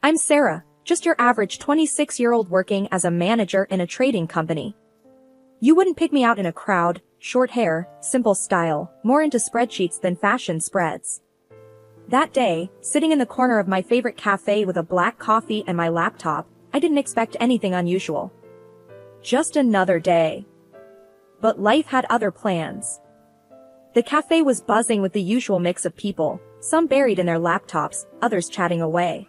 I'm Sarah, just your average 26-year-old working as a manager in a trading company. You wouldn't pick me out in a crowd, short hair, simple style, more into spreadsheets than fashion spreads. That day, sitting in the corner of my favorite cafe with a black coffee and my laptop, I didn't expect anything unusual. Just another day. But life had other plans. The cafe was buzzing with the usual mix of people, some buried in their laptops, others chatting away.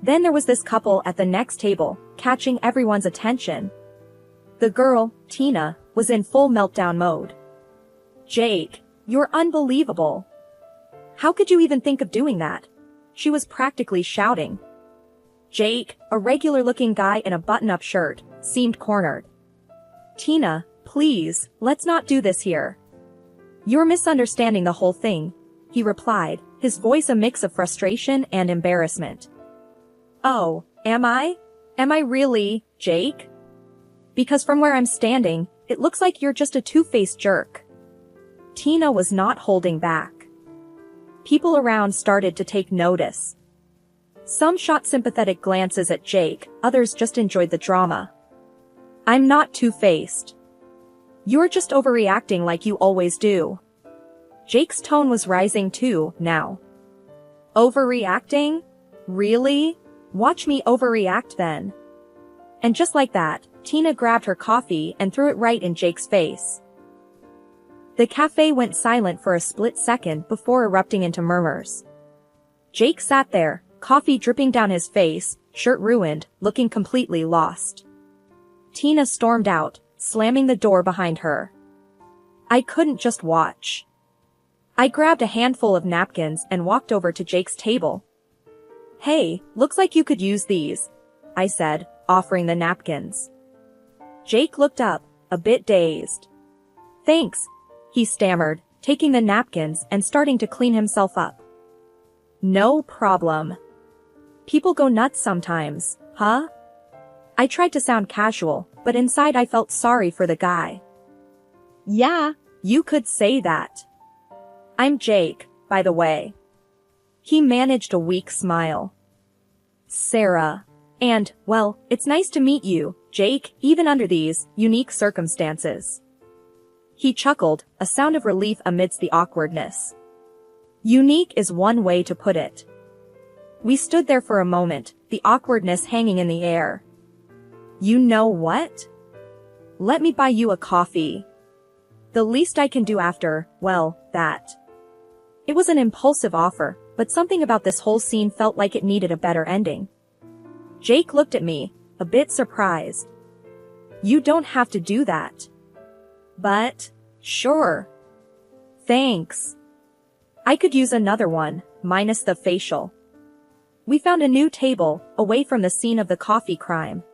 Then there was this couple at the next table, catching everyone's attention. The girl, Tina, was in full meltdown mode. "Jake, you're unbelievable. How could you even think of doing that?" She was practically shouting. Jake, a regular-looking guy in a button-up shirt, seemed cornered. "Tina, please, let's not do this here. You're misunderstanding the whole thing," he replied, his voice a mix of frustration and embarrassment. "Oh, am I? Am I really, Jake? Because from where I'm standing, it looks like you're just a two-faced jerk." Tina was not holding back. People around started to take notice. Some shot sympathetic glances at Jake, others just enjoyed the drama. "I'm not two-faced. You're just overreacting like you always do." Jake's tone was rising too, now. "Overreacting? Really? Watch me overreact then." And just like that, Tina grabbed her coffee and threw it right in Jake's face. The cafe went silent for a split second before erupting into murmurs. Jake sat there, coffee dripping down his face, shirt ruined, looking completely lost. Tina stormed out, slamming the door behind her. I couldn't just watch. I grabbed a handful of napkins and walked over to Jake's table. "Hey, looks like you could use these," I said, offering the napkins. Jake looked up, a bit dazed. "Thanks," he stammered, taking the napkins and starting to clean himself up. "No problem. People go nuts sometimes, huh?" I tried to sound casual, but inside I felt sorry for the guy. "Yeah, you could say that. I'm Jake, by the way." He managed a weak smile. "Sarah. And, well, it's nice to meet you, Jake, even under these unique circumstances." He chuckled, a sound of relief amidst the awkwardness. Unique is one way to put it. We stood there for a moment, the awkwardness hanging in the air. "You know what? Let me buy you a coffee. The least I can do after, well, that." It was an impulsive offer, but something about this whole scene felt like it needed a better ending. Jake looked at me, a bit surprised. "You don't have to do that." "But, sure. Thanks. I could use another one, minus the facial." We found a new table, away from the scene of the coffee crime.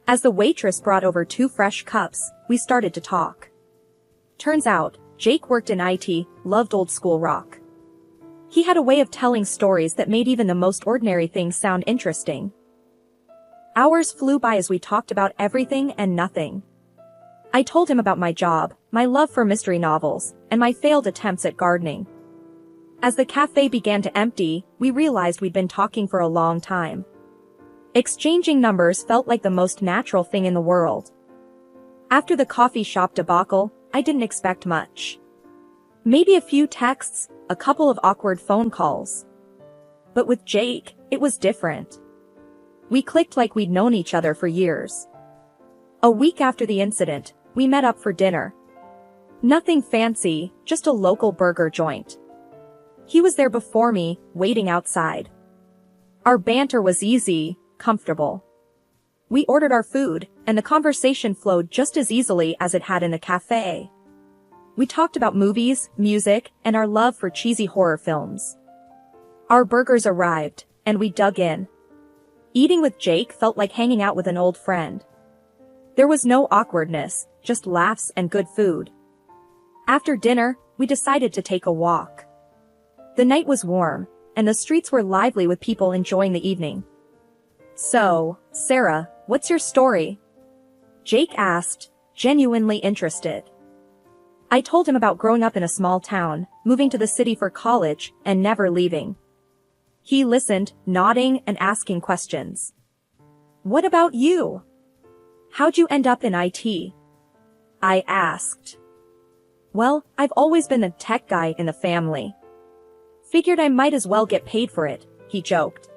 As the waitress brought over 2 fresh cups, we started to talk. Turns out, Jake worked in IT, loved old school rock. He had a way of telling stories that made even the most ordinary things sound interesting. Hours flew by as we talked about everything and nothing. I told him about my job, my love for mystery novels, and my failed attempts at gardening. As the cafe began to empty, we realized we'd been talking for a long time. Exchanging numbers felt like the most natural thing in the world. After the coffee shop debacle, I didn't expect much. Maybe a few texts, a couple of awkward phone calls. But with Jake, it was different. We clicked like we'd known each other for years. A week after the incident, we met up for dinner. Nothing fancy, just a local burger joint. He was there before me, waiting outside. Our banter was easy, comfortable. We ordered our food, and the conversation flowed just as easily as it had in the cafe. We talked about movies, music, and our love for cheesy horror films. Our burgers arrived, and we dug in. Eating with Jake felt like hanging out with an old friend. There was no awkwardness, just laughs and good food. After dinner, we decided to take a walk. The night was warm, and the streets were lively with people enjoying the evening. "So, Sarah, what's your story?" Jake asked, genuinely interested. I told him about growing up in a small town, moving to the city for college, and never leaving. He listened, nodding and asking questions. What about you? How'd you end up in IT? I asked. Well, I've always been the tech guy in the family. Figured I might as well get paid for it, he joked.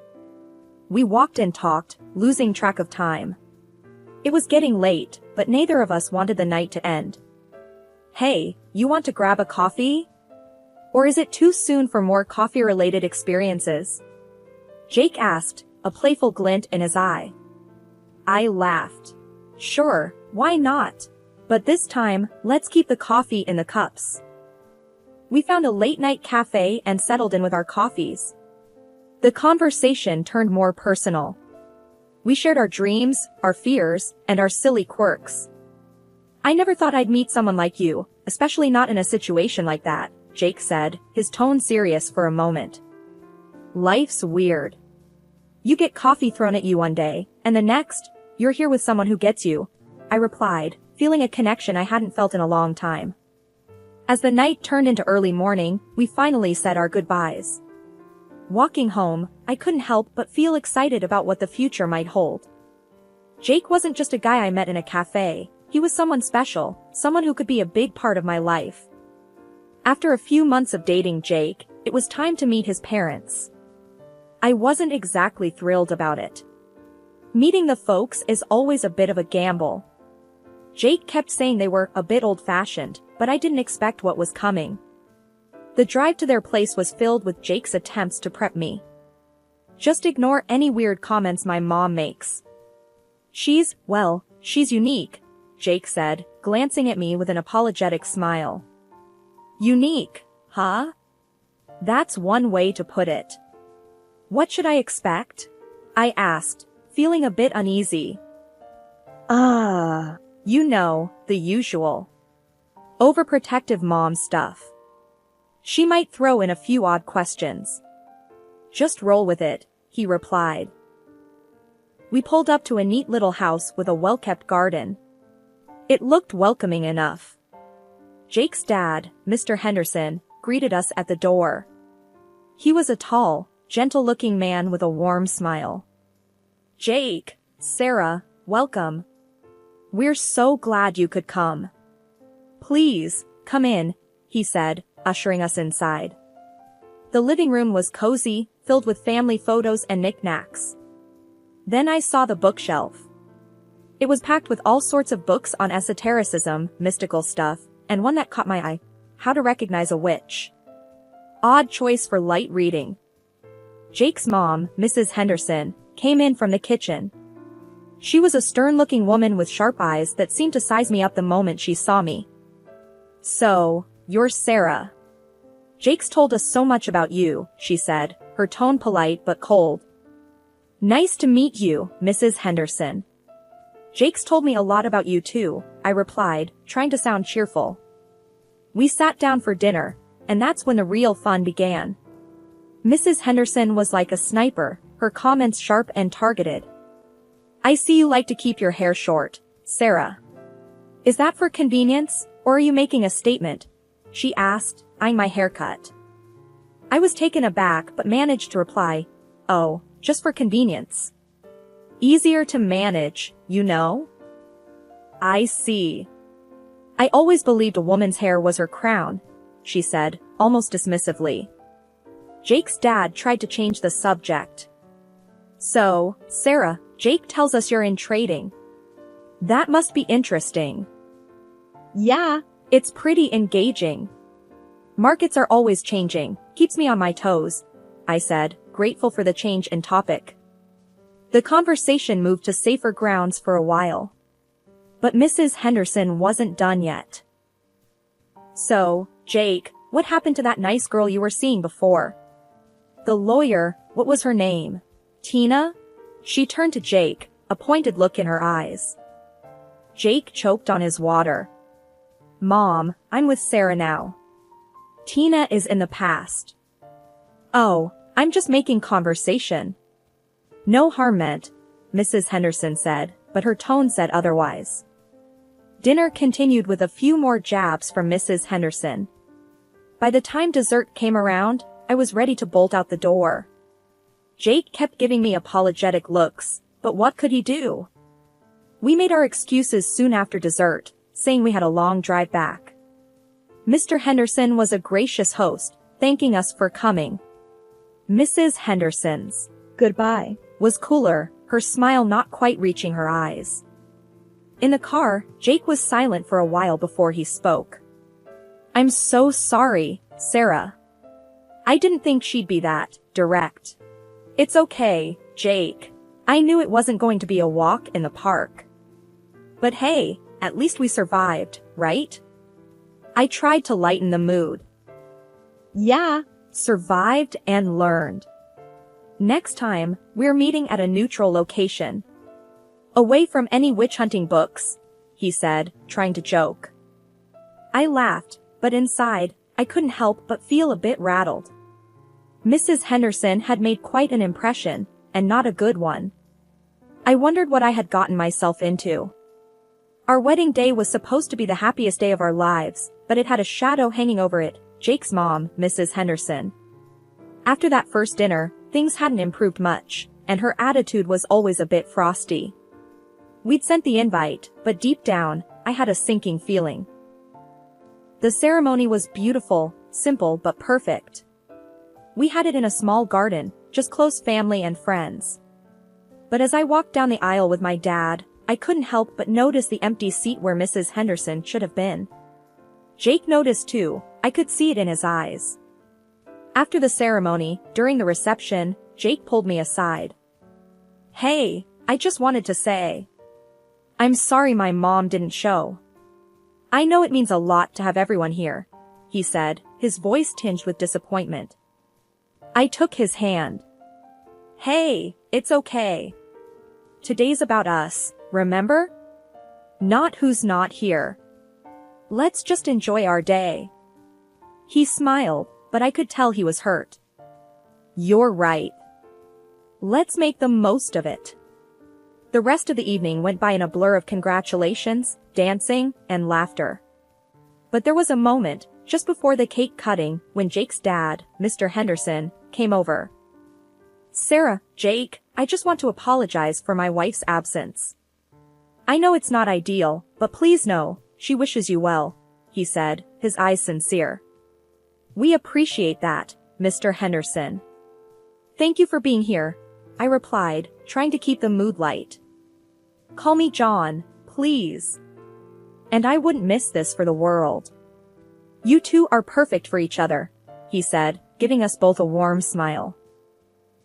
We walked and talked, losing track of time. It was getting late, but neither of us wanted the night to end. Hey, you want to grab a coffee? Or is it too soon for more coffee-related experiences? Jake asked, a playful glint in his eye. I laughed. Sure, why not? But this time, let's keep the coffee in the cups. We found a late-night cafe and settled in with our coffees. The conversation turned more personal. We shared our dreams, our fears, and our silly quirks. I never thought I'd meet someone like you, especially not in a situation like that, Jake said, his tone serious for a moment. Life's weird. You get coffee thrown at you one day, and the next, you're here with someone who gets you, I replied, feeling a connection I hadn't felt in a long time. As the night turned into early morning, we finally said our goodbyes. Walking home, I couldn't help but feel excited about what the future might hold. Jake wasn't just a guy I met in a cafe, he was someone special, someone who could be a big part of my life. After a few months of dating Jake, it was time to meet his parents. I wasn't exactly thrilled about it. Meeting the folks is always a bit of a gamble. Jake kept saying they were a bit old-fashioned, but I didn't expect what was coming. The drive to their place was filled with Jake's attempts to prep me. Just ignore any weird comments my mom makes. She's unique, Jake said, glancing at me with an apologetic smile. Unique, huh? That's one way to put it. What should I expect? I asked, feeling a bit uneasy. You know, the usual. Overprotective mom stuff. She might throw in a few odd questions. Just roll with it, he replied. We pulled up to a neat little house with a well-kept garden. It looked welcoming enough. Jake's dad, Mr. Henderson, greeted us at the door. He was a tall, gentle-looking man with a warm smile. Jake, Sarah, welcome. We're so glad you could come. Please, come in, he said, ushering us inside. The living room was cozy, filled with family photos and knickknacks. Then I saw the bookshelf. It was packed with all sorts of books on esotericism, mystical stuff, and one that caught my eye, How to Recognize a Witch. Odd choice for light reading. Jake's mom, Mrs. Henderson, came in from the kitchen. She was a stern-looking woman with sharp eyes that seemed to size me up the moment she saw me. So, you're Sarah. Jake's told us so much about you, she said, her tone polite but cold. Nice to meet you, Mrs. Henderson. Jake's told me a lot about you too, I replied, trying to sound cheerful. We sat down for dinner, and that's when the real fun began. Mrs. Henderson was like a sniper, her comments sharp and targeted. I see you like to keep your hair short, Sarah. Is that for convenience, or are you making a statement? She asked, eyeing my haircut. I was taken aback but managed to reply, oh, just for convenience. Easier to manage, you know? I see. I always believed a woman's hair was her crown, she said, almost dismissively. Jake's dad tried to change the subject. So, Sarah, Jake tells us you're in trading. That must be interesting. Yeah, it's pretty engaging. Markets are always changing, keeps me on my toes, I said, grateful for the change in topic. The conversation moved to safer grounds for a while. But Mrs. Henderson wasn't done yet. So, Jake, what happened to that nice girl you were seeing before? The lawyer, what was her name? Tina? She turned to Jake, a pointed look in her eyes. Jake choked on his water. Mom, I'm with Sarah now. Tina is in the past. Oh, I'm just making conversation. No harm meant, Mrs. Henderson said, but her tone said otherwise. Dinner continued with a few more jabs from Mrs. Henderson. By the time dessert came around, I was ready to bolt out the door. Jake kept giving me apologetic looks, but what could he do? We made our excuses soon after dessert, saying we had a long drive back. Mr. Henderson was a gracious host, thanking us for coming. Mrs. Henderson's goodbye was cooler, her smile not quite reaching her eyes. In the car, Jake was silent for a while before he spoke. "I'm so sorry, Sarah. I didn't think she'd be that direct." "It's okay, Jake. I knew it wasn't going to be a walk in the park. But hey, at least we survived, right?" I tried to lighten the mood. "Yeah, survived and learned. Next time, we're meeting at a neutral location. Away from any witch-hunting books," he said, trying to joke. I laughed, but inside, I couldn't help but feel a bit rattled. Mrs. Henderson had made quite an impression, and not a good one. I wondered what I had gotten myself into. Our wedding day was supposed to be the happiest day of our lives, but it had a shadow hanging over it, Jake's mom, Mrs. Henderson. After that first dinner, things hadn't improved much, and her attitude was always a bit frosty. We'd sent the invite, but deep down, I had a sinking feeling. The ceremony was beautiful, simple but perfect. We had it in a small garden, just close family and friends. But as I walked down the aisle with my dad, I couldn't help but notice the empty seat where Mrs. Henderson should have been. Jake noticed too, I could see it in his eyes. After the ceremony, during the reception, Jake pulled me aside. "Hey, I just wanted to say, I'm sorry my mom didn't show. I know it means a lot to have everyone here," he said, his voice tinged with disappointment. I took his hand. "Hey, it's okay. Today's about us, remember? Not who's not here. Let's just enjoy our day." He smiled, but I could tell he was hurt. "You're right. Let's make the most of it." The rest of the evening went by in a blur of congratulations, dancing, and laughter. But there was a moment, just before the cake cutting, when Jake's dad, Mr. Henderson, came over. "Sarah, Jake, I just want to apologize for my wife's absence. I know it's not ideal, but please know, she wishes you well," he said, his eyes sincere. "We appreciate that, Mr. Henderson." "Thank you for being here," I replied, trying to keep the mood light. "Call me John, please. And I wouldn't miss this for the world. You two are perfect for each other," he said, giving us both a warm smile.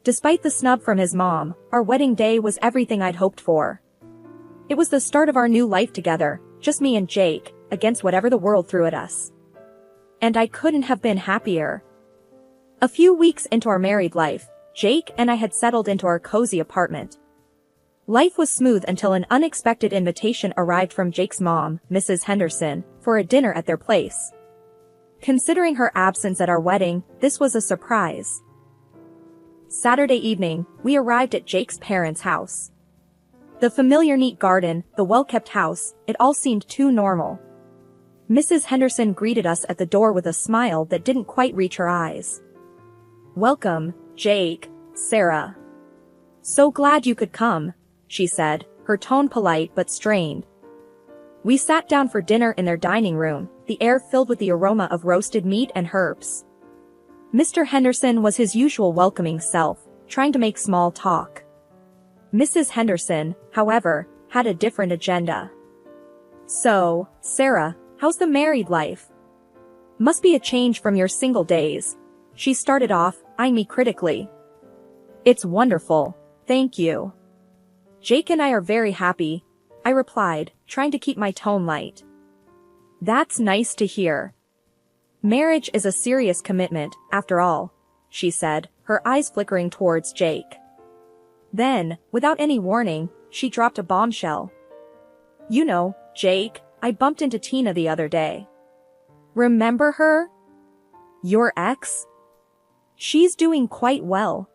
Despite the snub from his mom, our wedding day was everything I'd hoped for. It was the start of our new life together, just me and Jake, against whatever the world threw at us. And I couldn't have been happier. A few weeks into our married life, Jake and I had settled into our cozy apartment. Life was smooth until an unexpected invitation arrived from Jake's mom, Mrs. Henderson, for a dinner at their place. Considering her absence at our wedding, this was a surprise. Saturday evening, we arrived at Jake's parents' house. The familiar neat garden, the well-kept house, it all seemed too normal. Mrs. Henderson greeted us at the door with a smile that didn't quite reach her eyes. "Welcome, Jake, Sarah. So glad you could come," she said, her tone polite but strained. We sat down for dinner in their dining room, the air filled with the aroma of roasted meat and herbs. Mr. Henderson was his usual welcoming self, trying to make small talk. Mrs. Henderson, however, had a different agenda. "So, Sarah, how's the married life? Must be a change from your single days," she started off, eyeing me critically. "It's wonderful, thank you. Jake and I are very happy," I replied, trying to keep my tone light. "That's nice to hear. Marriage is a serious commitment, after all," she said, her eyes flickering towards Jake. Then, without any warning, she dropped a bombshell. "You know, Jake, I bumped into Tina the other day. Remember her? Your ex? She's doing quite well.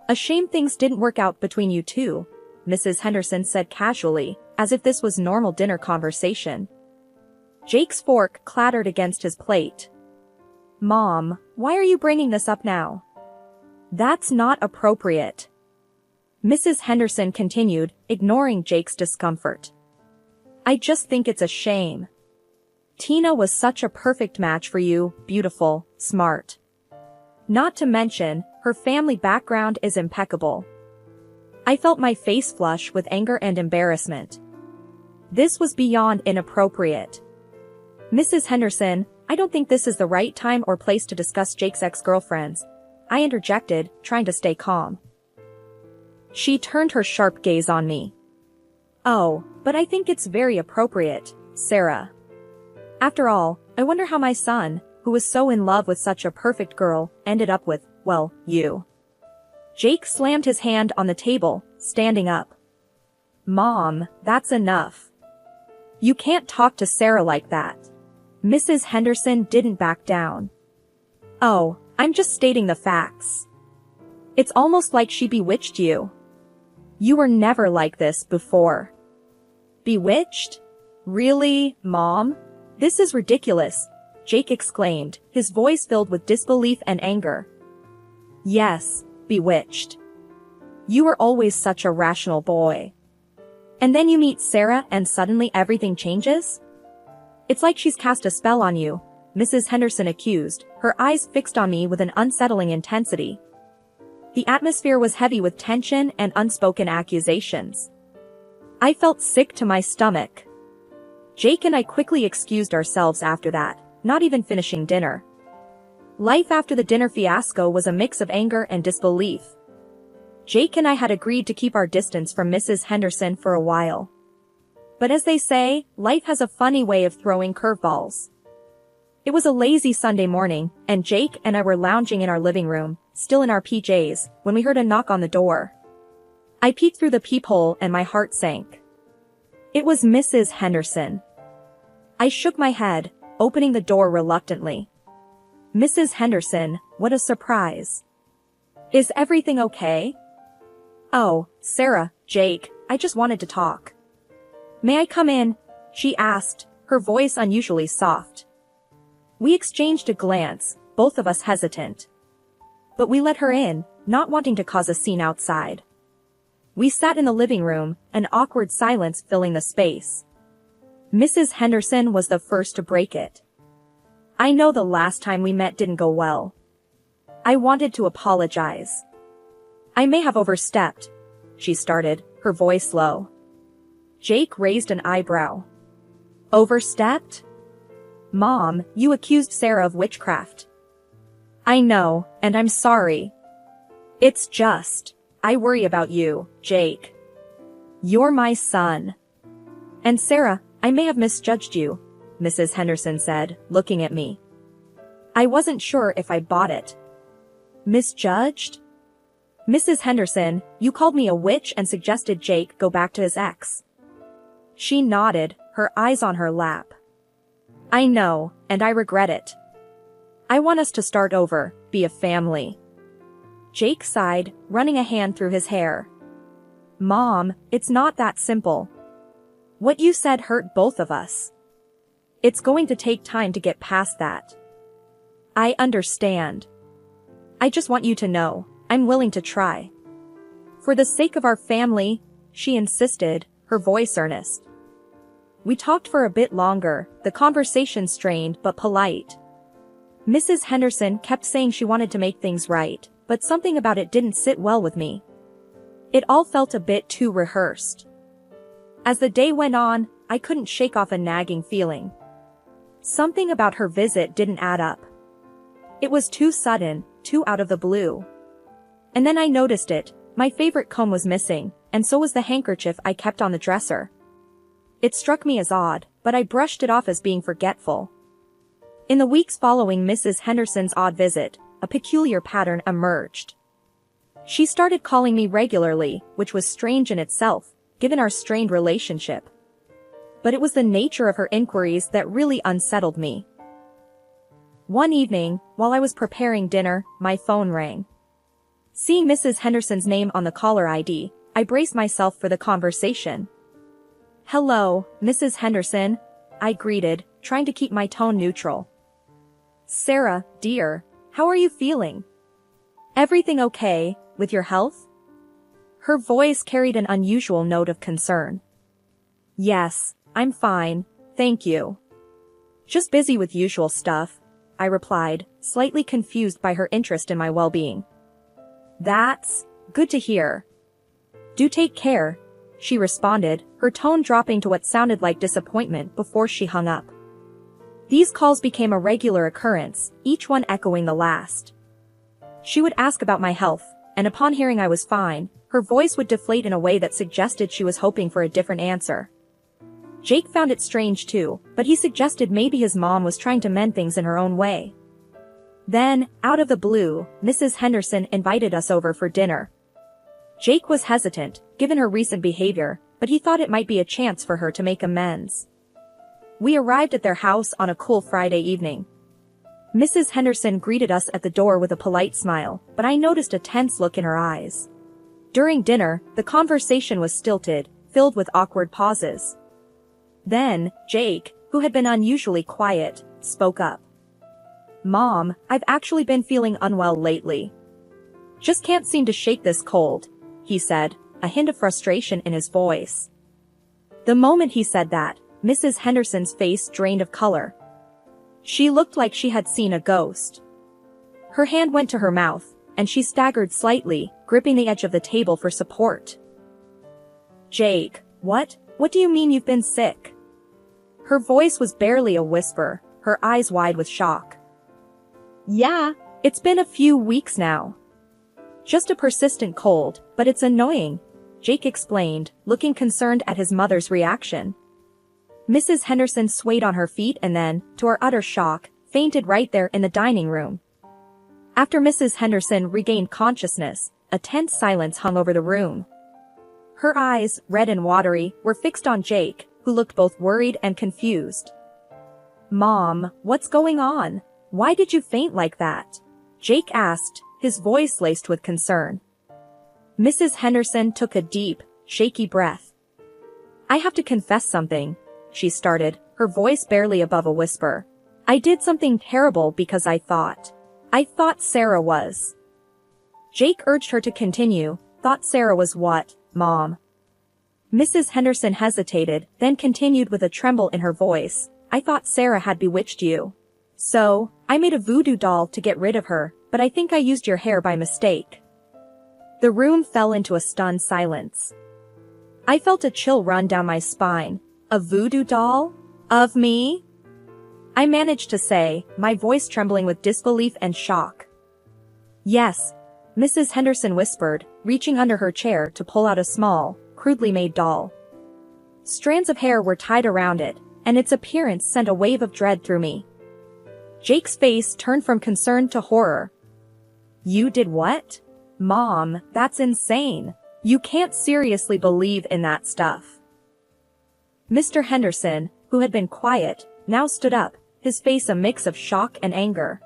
A shame things didn't work out between you two," Mrs. Henderson said casually, as if this was normal dinner conversation. Jake's fork clattered against his plate. "Mom, why are you bringing this up now? That's not appropriate. Mrs. Henderson continued, ignoring Jake's discomfort. I just think it's a shame. Tina was such a perfect match for you, beautiful, smart. Not to mention, her family background is impeccable. I felt my face flush with anger and embarrassment. This was beyond inappropriate. Mrs. Henderson, I don't think this is the right time or place to discuss Jake's ex-girlfriends, I interjected, trying to stay calm. She turned her sharp gaze on me. Oh, but I think it's very appropriate, Sarah. After all, I wonder how my son, who was so in love with such a perfect girl, ended up with, well, you. Jake slammed his hand on the table, standing up. Mom, that's enough. You can't talk to Sarah like that. Mrs. Henderson didn't back down. Oh, I'm just stating the facts. It's almost like she bewitched you. You were never like this before. Bewitched? Really, Mom? This is ridiculous, Jake exclaimed, his voice filled with disbelief and anger. Yes, bewitched. You were always such a rational boy. And then you meet Sarah and suddenly everything changes? It's like she's cast a spell on you, Mrs. Henderson accused, her eyes fixed on me with an unsettling intensity. The atmosphere was heavy with tension and unspoken accusations. I felt sick to my stomach. Jake and I quickly excused ourselves after that, not even finishing dinner. Life after the dinner fiasco was a mix of anger and disbelief. Jake and I had agreed to keep our distance from Mrs. Henderson for a while. But as they say, life has a funny way of throwing curveballs. It was a lazy Sunday morning, and Jake and I were lounging in our living room, still in our PJs, when we heard a knock on the door. I peeked through the peephole and my heart sank. It was Mrs. Henderson. I shook my head, opening the door reluctantly. Mrs. Henderson, what a surprise. Is everything okay? Oh, Sarah, Jake, I just wanted to talk. May I come in? She asked, her voice unusually soft. We exchanged a glance, both of us hesitant. But we let her in, not wanting to cause a scene outside. We sat in the living room, an awkward silence filling the space. Mrs. Henderson was the first to break it. I know the last time we met didn't go well. I wanted to apologize. I may have overstepped, she started, her voice low. Jake raised an eyebrow. Overstepped? Mom, you accused Sarah of witchcraft. I know, and I'm sorry. It's just, I worry about you, Jake. You're my son. And Sarah, I may have misjudged you, Mrs. Henderson said, looking at me. I wasn't sure if I bought it. Misjudged? Mrs. Henderson, you called me a witch and suggested Jake go back to his ex. She nodded, her eyes on her lap. I know, and I regret it. I want us to start over, be a family. Jake sighed, running a hand through his hair. Mom, it's not that simple. What you said hurt both of us. It's going to take time to get past that. I understand. I just want you to know, I'm willing to try. For the sake of our family, she insisted, her voice earnest. We talked for a bit longer, the conversation strained but polite. Mrs. Henderson kept saying she wanted to make things right, but something about it didn't sit well with me. It all felt a bit too rehearsed. As the day went on, I couldn't shake off a nagging feeling. Something about her visit didn't add up. It was too sudden, too out of the blue. And then I noticed it, my favorite comb was missing, and so was the handkerchief I kept on the dresser. It struck me as odd, but I brushed it off as being forgetful. In the weeks following Mrs. Henderson's odd visit, a peculiar pattern emerged. She started calling me regularly, which was strange in itself, given our strained relationship. But it was the nature of her inquiries that really unsettled me. One evening, while I was preparing dinner, my phone rang. Seeing Mrs. Henderson's name on the caller ID, I braced myself for the conversation. Hello, Mrs. Henderson, I greeted, trying to keep my tone neutral. Sarah, dear, how are you feeling? Everything okay, with your health? Her voice carried an unusual note of concern. Yes, I'm fine, thank you. Just busy with usual stuff, I replied, slightly confused by her interest in my well-being. That's good to hear. Do take care, she responded, her tone dropping to what sounded like disappointment before she hung up. These calls became a regular occurrence, each one echoing the last. She would ask about my health, and upon hearing I was fine, her voice would deflate in a way that suggested she was hoping for a different answer. Jake found it strange too, but he suggested maybe his mom was trying to mend things in her own way. Then, out of the blue, Mrs. Henderson invited us over for dinner. Jake was hesitant, given her recent behavior, but he thought it might be a chance for her to make amends. We arrived at their house on a cool Friday evening. Mrs. Henderson greeted us at the door with a polite smile, but I noticed a tense look in her eyes. During dinner, the conversation was stilted, filled with awkward pauses. Then, Jake, who had been unusually quiet, spoke up. Mom, I've actually been feeling unwell lately. Just can't seem to shake this cold, he said, a hint of frustration in his voice. The moment he said that, Mrs. Henderson's face drained of color. She looked like she had seen a ghost. Her hand went to her mouth, and she staggered slightly, gripping the edge of the table for support. Jake, what do you mean you've been sick? Her voice was barely a whisper, her eyes wide with shock. Yeah, it's been a few weeks now. Just a persistent cold, but it's annoying, Jake explained, looking concerned at his mother's reaction. Mrs. Henderson swayed on her feet and then, to our utter shock, fainted right there in the dining room. After Mrs. Henderson regained consciousness, a tense silence hung over the room. Her eyes, red and watery, were fixed on Jake, who looked both worried and confused. Mom, what's going on? Why did you faint like that? Jake asked, his voice laced with concern. Mrs. Henderson took a deep, shaky breath. I have to confess something, she started, her voice barely above a whisper. I did something terrible because I thought Sarah was. Jake urged her to continue. Thought Sarah was what, Mom? Mrs. Henderson hesitated, then continued with a tremble in her voice. I thought Sarah had bewitched you. So, I made a voodoo doll to get rid of her, but I think I used your hair by mistake. The room fell into a stunned silence. I felt a chill run down my spine. A voodoo doll? Of me? I managed to say, my voice trembling with disbelief and shock. Yes, Mrs. Henderson whispered, reaching under her chair to pull out a small, crudely made doll. Strands of hair were tied around it, and its appearance sent a wave of dread through me. Jake's face turned from concern to horror. You did what? Mom, that's insane. You can't seriously believe in that stuff. Mr. Henderson, who had been quiet, now stood up, his face a mix of shock and anger.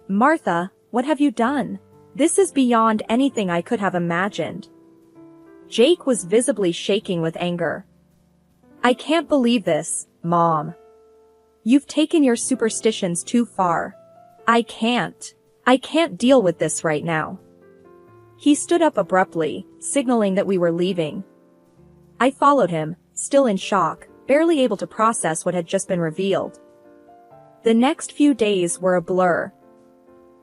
Martha, what have you done? This is beyond anything I could have imagined. Jake was visibly shaking with anger. I can't believe this, Mom. You've taken your superstitions too far. I can't deal with this right now. He stood up abruptly, signaling that we were leaving. I followed him, still in shock, barely able to process what had just been revealed. The next few days were a blur.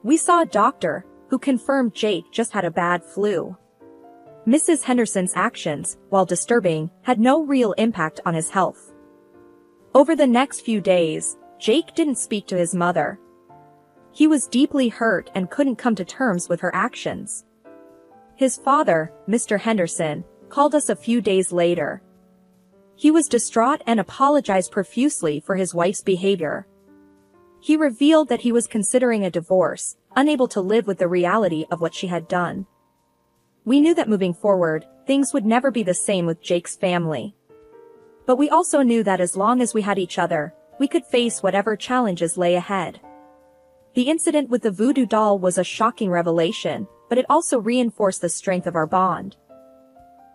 We saw a doctor, who confirmed Jake just had a bad flu. Mrs. Henderson's actions, while disturbing, had no real impact on his health. Over the next few days, Jake didn't speak to his mother. He was deeply hurt and couldn't come to terms with her actions. His father, Mr. Henderson, called us a few days later. He was distraught and apologized profusely for his wife's behavior. He revealed that he was considering a divorce, unable to live with the reality of what she had done. We knew that moving forward, things would never be the same with Jake's family. But we also knew that as long as we had each other, we could face whatever challenges lay ahead. The incident with the voodoo doll was a shocking revelation, but it also reinforced the strength of our bond.